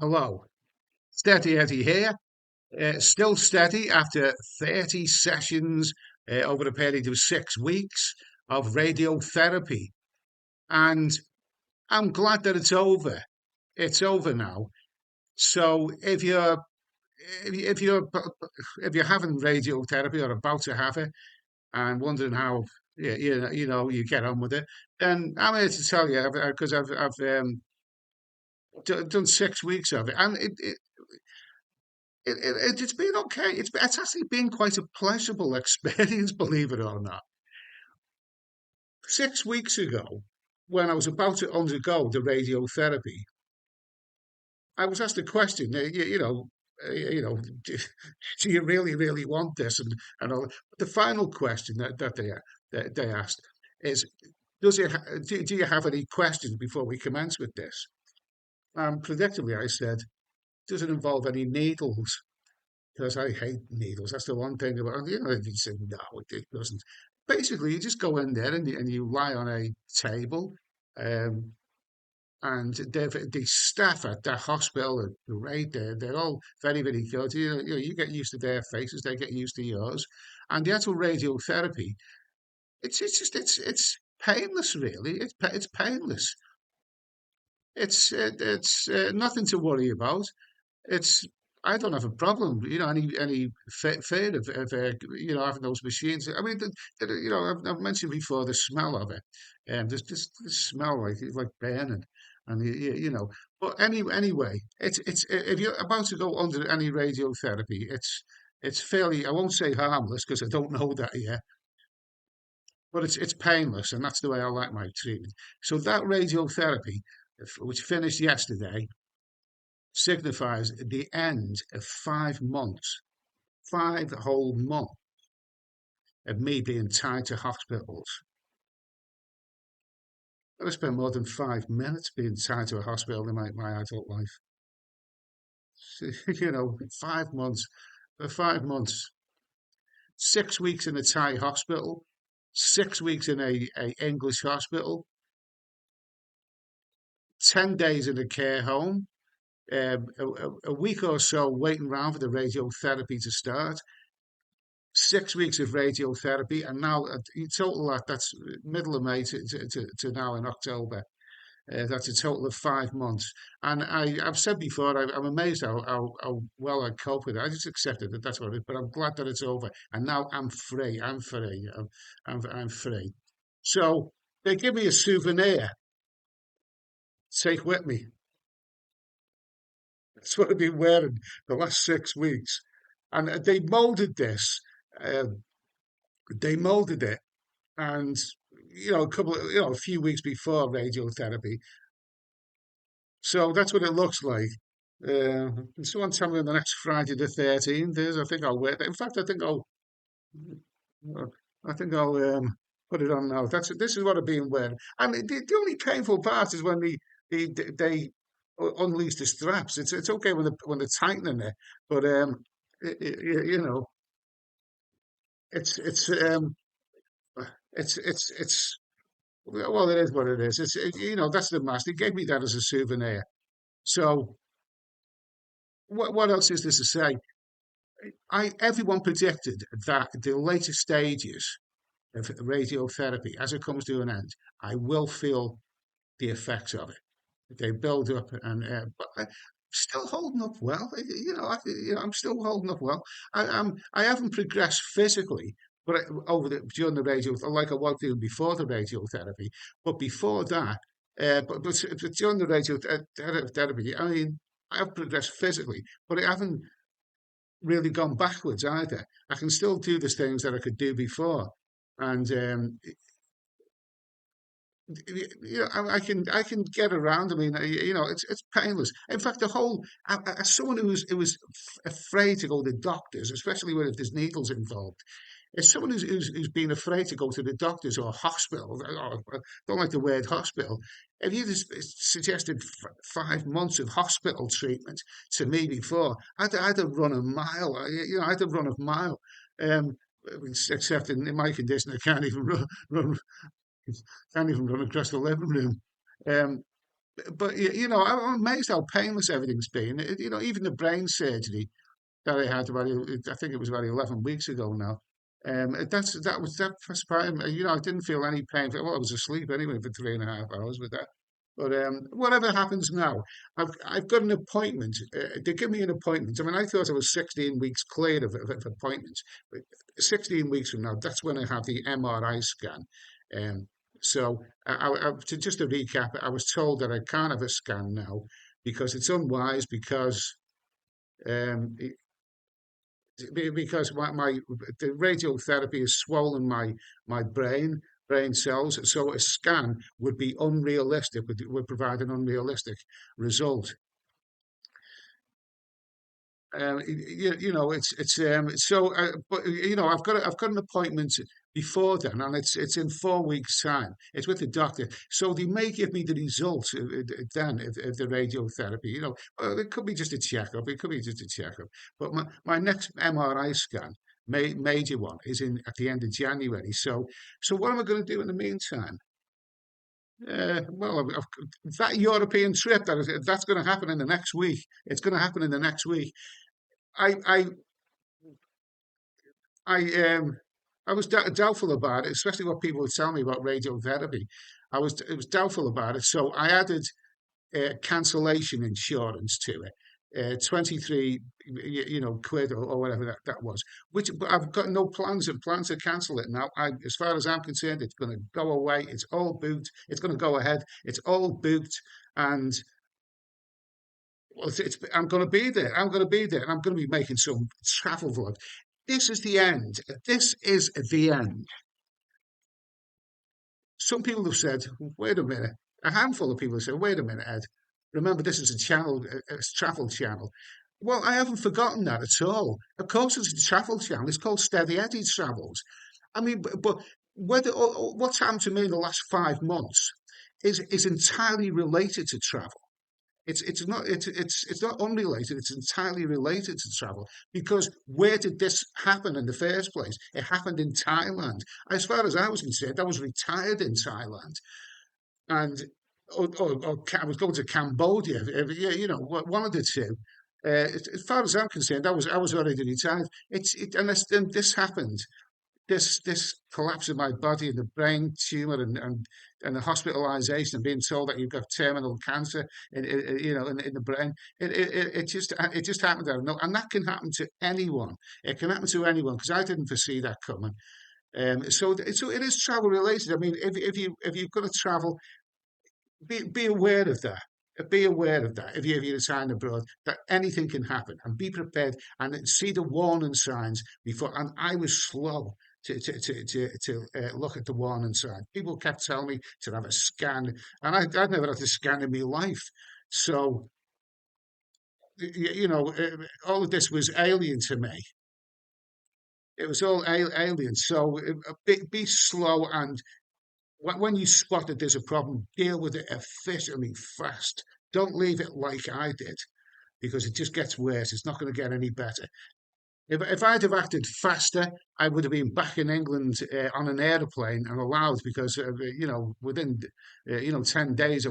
Hello, Steady Eddie here. Still steady after 30 sessions over a period of 6 weeks of radiotherapy. And I'm glad that it's over. It's over now. So if you're if you're having radiotherapy or about to have it and wondering how you get on with it, then I'm here to tell you because I've done 6 weeks of it, and it's been okay. It's actually been quite a pleasurable experience, believe it or not. 6 weeks ago, when I was about to undergo the radiotherapy, I was asked a question. Do you really, really want this? And all. The final question that they asked is, do you have any questions before we commence with this? And predictably, I said, does it involve any needles? Because I hate needles. That's the one thing about, you say, no, it doesn't. Basically, you just go in there and you lie on a table, um, and the staff at the hospital are great. They're all very, very good. You get used to their faces, they get used to yours. And the actual radiotherapy, it's painless, really. It's painless. It's nothing to worry about. It's I don't have a problem, any fear of having those machines. I mean, I've mentioned before the smell of it, and there's just the smell like burning, and But anyway, it's if you're about to go under any radiotherapy, it's fairly. I won't say harmless because I don't know that yet, but it's painless, and that's the way I like my treatment. So that radiotherapy, which finished yesterday, signifies the end of 5 months, 5 whole months of me being tied to hospitals. I've spent more than 5 minutes being tied to a hospital in my adult life. 5 months, for 5 months, 6 weeks in a Thai hospital, 6 weeks in a English hospital, 10 days in a care home, a week or so waiting around for the radiotherapy to start, 6 weeks of radiotherapy, and now in total that's middle of May to now in October. That's a total of 5 months. And I've said before, I'm amazed how well I cope with it. I just accepted that that's what it is, but I'm glad that it's over. And now I'm free. I'm free. I'm free. So they give me a souvenir to take with me. That's what I've been wearing the last 6 weeks. And uh, they molded it and a few weeks before radiotherapy. So that's what it looks like. Someone tell me when the next Friday the 13th is. I think I'll wear it. In fact, uh, I think I'll put it on now. This is what I've been wearing. And the only painful part is when they unleash the straps. It's okay when they're tightening it, but it's it's um it's well, it is what it is. That's the mask. They gave me that as a souvenir. So what else is there to say? Everyone predicted that the later stages of radiotherapy, as it comes to an end, I will feel the effects of it. They build up, but I'm still holding up well. I'm still holding up well. I haven't progressed physically, but during the radio, like I was doing before the radiotherapy. But before that, but during the radiotherapy, I mean, I've progressed physically, but I haven't really gone backwards either. I can still do the things that I could do before, and I can get around. I mean, it's painless. In fact, as someone who was afraid to go to the doctors, especially when if there's needles involved, as someone who's been afraid to go to the doctors or hospital, I don't like the word hospital. If you just suggested 5 months of hospital treatment to me before, I'd have run a mile. I'd have run a mile. Um, Except in my condition, I can't even run across the living room. Um, but I'm amazed how painless everything's been. Even the brain surgery that I had I think it was about 11 weeks ago now. That surprised me. I didn't feel any pain. Well, I was asleep anyway for 3.5 hours with that. But whatever happens now, I've got an appointment. They give me an appointment. I mean, I thought I was 16 weeks cleared of appointments. But 16 weeks from now, that's when I have the MRI scan. Um, just to recap, I was told that I can't have a scan now because it's unwise um, because the radiotherapy has swollen my brain cells. So a scan would be unrealistic, would provide an unrealistic result. But I've got an appointment before then, and it's in 4 weeks' time. It's with the doctor, so they may give me the results then of the radiotherapy. Well, it could be just a checkup. It could be just a checkup. But my next MRI scan, major one, is in at the end of January. So what am I going to do in the meantime? Well, that European trip that's going to happen in the next week. It's going to happen in the next week. I I I was doubtful about it, especially what people would tell me about radiotherapy. It was doubtful about it, so I added cancellation insurance to it. 23 quid or whatever that was, which but I've got no plans to cancel it now. As far as I'm concerned, it's going to go away. It's all booked. It's going to go ahead. It's all booked, and well, I'm going to be there. I'm going to be there, and I'm going to be making some travel vlog. This is the end. This is the end. Some people have said, wait a minute. A handful of people have said, wait a minute, Ed. Remember, this is a channel, a travel channel. Well, I haven't forgotten that at all. Of course, it's a travel channel. It's called Steady Eddie Travels. I mean, but what's happened to me in the last 5 months is entirely related to travel. It's not unrelated. It's entirely related to travel because where did this happen in the first place? It happened in Thailand. As far as I was concerned, I was retired in Thailand, and I was going to Cambodia. One of the two. As far as I'm concerned, I was already retired. And this happened this collapse of my body and the brain tumor and the hospitalization and being told that you've got terminal cancer in the brain. It just happened out of no, and that can happen to anyone. It can happen to anyone because I didn't foresee that coming. So it is travel related. I mean, if you've got to travel, be aware of that. Be aware of that if you're sign abroad, that anything can happen and be prepared and see the warning signs before. And I was slow to look at the warning sign. People kept telling me to have a scan, and I'd never had a scan in my life. So, all of this was alien to me. It was all alien. So, be slow and when you spot that there's a problem, deal with it efficiently, fast. Don't leave it like I did because it just gets worse. It's not going to get any better. If I'd have acted faster, I would have been back in England on an aeroplane and allowed because within 10 days I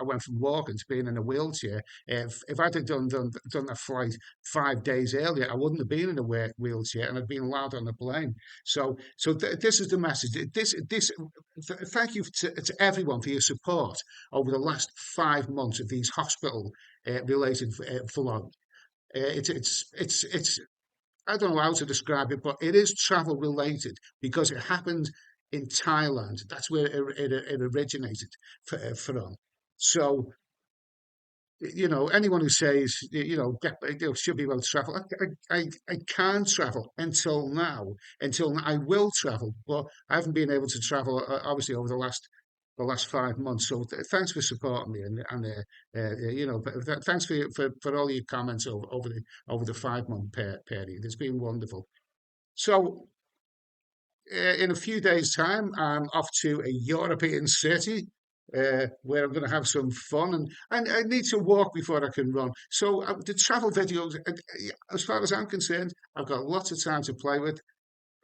went from walking to being in a wheelchair. If I'd have done that flight 5 days earlier, I wouldn't have been in a wheelchair and I'd been allowed on the plane. So this is the message. Thank you to everyone for your support over the last 5 months of these hospital related vlogs. It's I don't know how to describe it, but it is travel related because it happened in Thailand. That's where it originated from. So, anyone who says, should be able to travel, I can't travel until now. I will travel, but I haven't been able to travel, obviously, over the last 5 months. So thanks for supporting me, thanks for all your comments over the 5 month period. It's been wonderful. So in a few days' time, I'm off to a European city. Where I'm going to have some fun, and I need to walk before I can run. So the travel videos, as far as I'm concerned, I've got lots of time to play with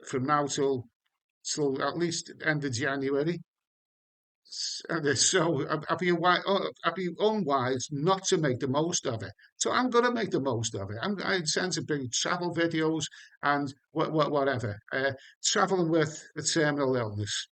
from now till at least end of January. So I'd be unwise not to make the most of it. So I'm going to make the most of it. I intend to bring travel videos and whatever. Traveling with a terminal illness.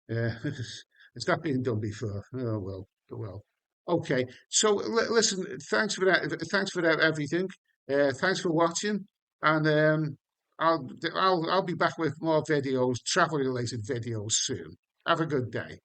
It's not been done before. Oh well, oh well. Okay. So listen, thanks for that. Thanks for that everything. Thanks for watching, and I'll be back with more videos, travel related videos soon. Have a good day.